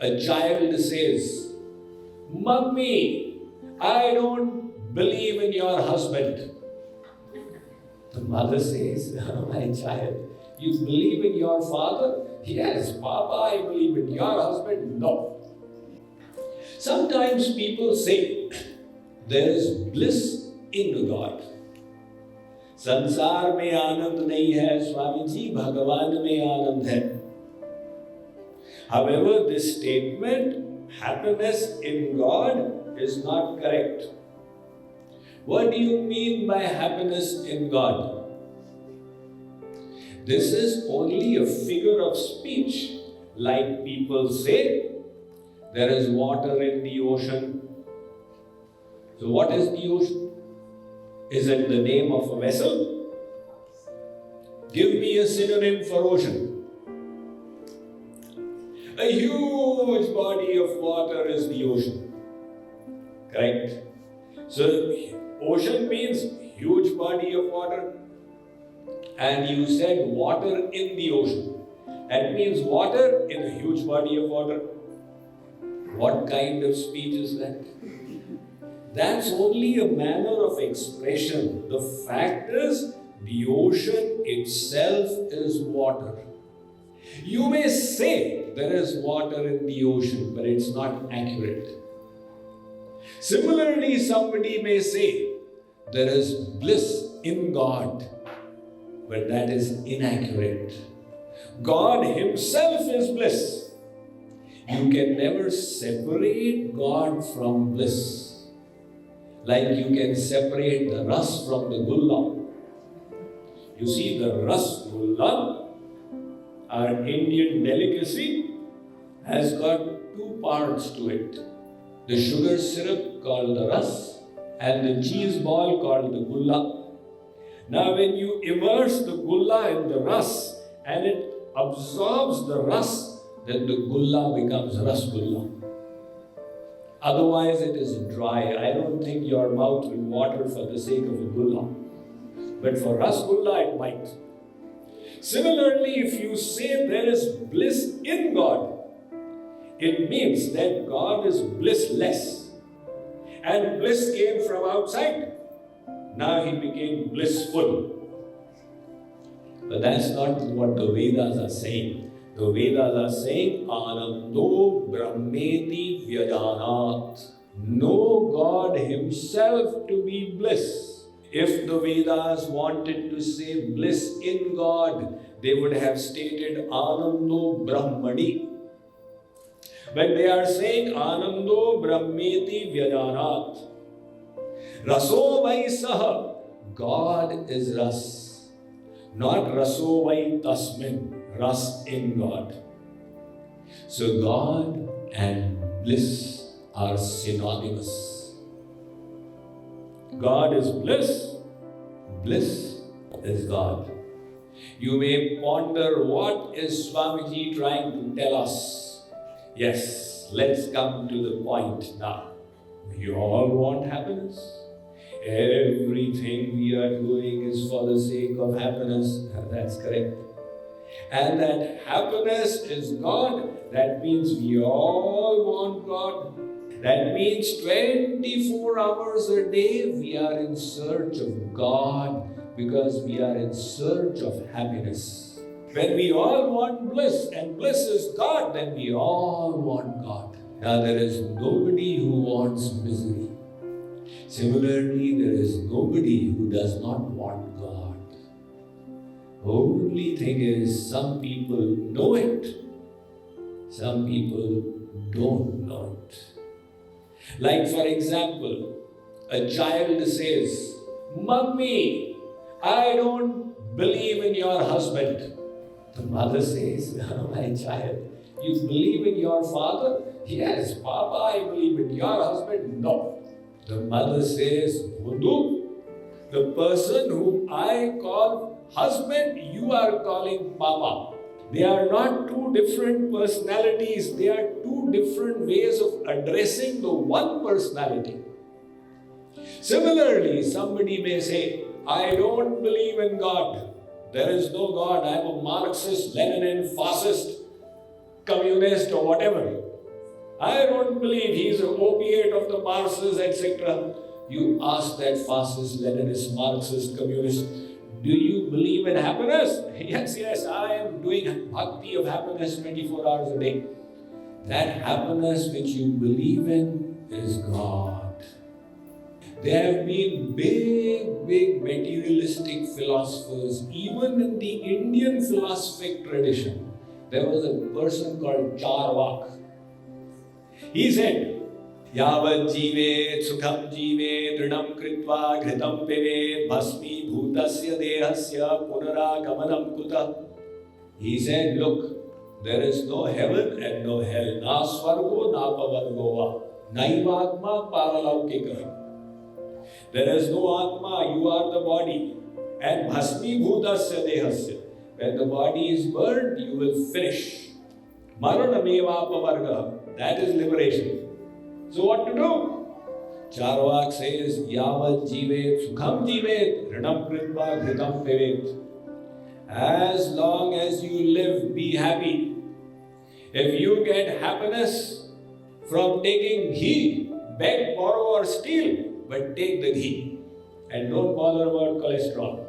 A child says, "Mummy, I don't believe in your husband." The mother says, "My child, you believe in your father?" "Yes, Papa, I believe in your husband." "No." Sometimes people say, there is bliss in God. संसार में आनंद नहीं है स्वामी जी, भगवान में आनंद है. However, this statement, happiness in God, is not correct. What do you mean by happiness in God? This is only a figure of speech, like people say, there is water in the ocean. So what is the ocean? Is it the name of a vessel? Give me a synonym for ocean. A huge body of water is the ocean. Correct? So ocean means huge body of water. And you said water in the ocean. That means water in a huge body of water. What kind of speech is that? That's only a manner of expression. The fact is, the ocean itself is water. You may say there is water in the ocean, but it's not accurate. Similarly, somebody may say there is bliss in God, but that is inaccurate. God Himself is bliss. You can never separate God from bliss. Like you can separate the ras from the gulla. You see, the rasgulla, our Indian delicacy, has got two parts to it. The sugar syrup called the ras and the cheese ball called the gulla. Now when you immerse the gulla in the ras and it absorbs the ras, then the gulla becomes rasgulla. Otherwise it is dry. I don't think your mouth will water for the sake of a gulla. But for rasgulla it might. Similarly, if you say there is bliss in God, it means that God is blissless. And bliss came from outside. Now He became blissful. But that's not what the Vedas are saying. The Vedas are saying, Anando Brahmeti Vyajanat. Know God Himself to be bliss. If the Vedas wanted to say bliss in God, they would have stated Anando Brahmani. But they are saying Anando Brahmeti Vyajanat. Raso vai saha. God is ras. Not raso vai tasmin. Ras in God. So God and bliss are synonymous. God is bliss, bliss is God. You may ponder, what is Swamiji trying to tell us? Yes, let's come to the point now. We all want happiness. Everything we are doing is for the sake of happiness. That's correct. And that happiness is God. That means we all want God. That means 24 hours a day we are in search of God because we are in search of happiness. When we all want bliss and bliss is God, then we all want God. Now there is nobody who wants misery. Similarly, there is nobody who does not want God. Only thing is, some people know it, some people don't know it. Like for example, a child says, "Mummy, I don't believe in your husband." The mother says, "My child, you believe in your father?" "Yes, Papa, I believe in your husband." "No." The mother says, "Bundu, the person whom I call husband, you are calling Papa." They are not two different personalities. They are two different ways of addressing the one personality. Similarly, somebody may say, "I don't believe in God. There is no God. I am a Marxist, Leninist, fascist, communist or whatever." I don't believe he's an opiate of the masses, etc. You ask that fascist, Leninist, Marxist, communist, do you believe in happiness? Yes, I am doing bhakti of happiness 24 hours a day. That happiness which you believe in is God. There have been big materialistic philosophers, even in the Indian philosophic tradition. There was a person called Charvak. He said, Yavad jivet sukham jivet rinam kritva ghritam pivet bhasmi bhutasya dehasya punaragamanam kuta. He said, look, there is no heaven and no hell. Na svargo na pavargova. Naivagma paralaukika. There is no atma, you are the body. And bhasmi bhutasya dehasya. When the body is burned, you will finish. Maranameva pavarga. That is liberation. So what to do? Charvak says, Yavad jivet sukham jivet rinam kritva ghritam pivet. As long as you live, be happy. If you get happiness from taking ghee, beg, borrow or steal, but take the ghee and don't bother about cholesterol.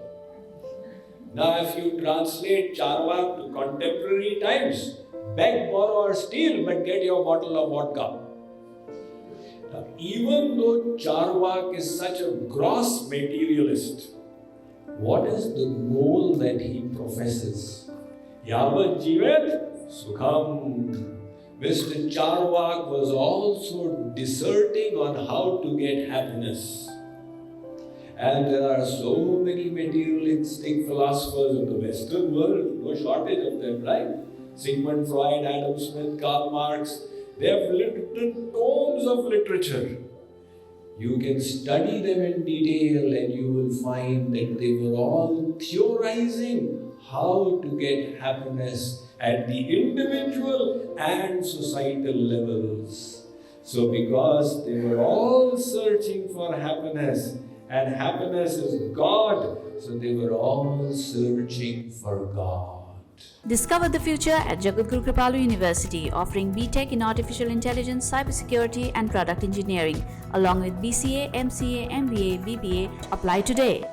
Now if you translate Charvak to contemporary times, beg, borrow or steal, but get your bottle of vodka. Now, even though Charvak is such a gross materialist, what is the goal that he professes? Yavat jivet sukham. Mr. Charvak was also disserting on how to get happiness. And there are so many materialistic philosophers in the Western world, no shortage of them, right? Sigmund Freud, Adam Smith, Karl Marx, they have written tomes of literature. You can study them in detail and you will find that they were all theorizing how to get happiness at the individual and societal levels. So because they were all searching for happiness, and happiness is God, so they were all searching for God. Discover the future at Jagadguru Kripaluji University, offering BTech in Artificial Intelligence, Cybersecurity and Product Engineering, along with BCA, MCA, MBA, BBA. Apply today.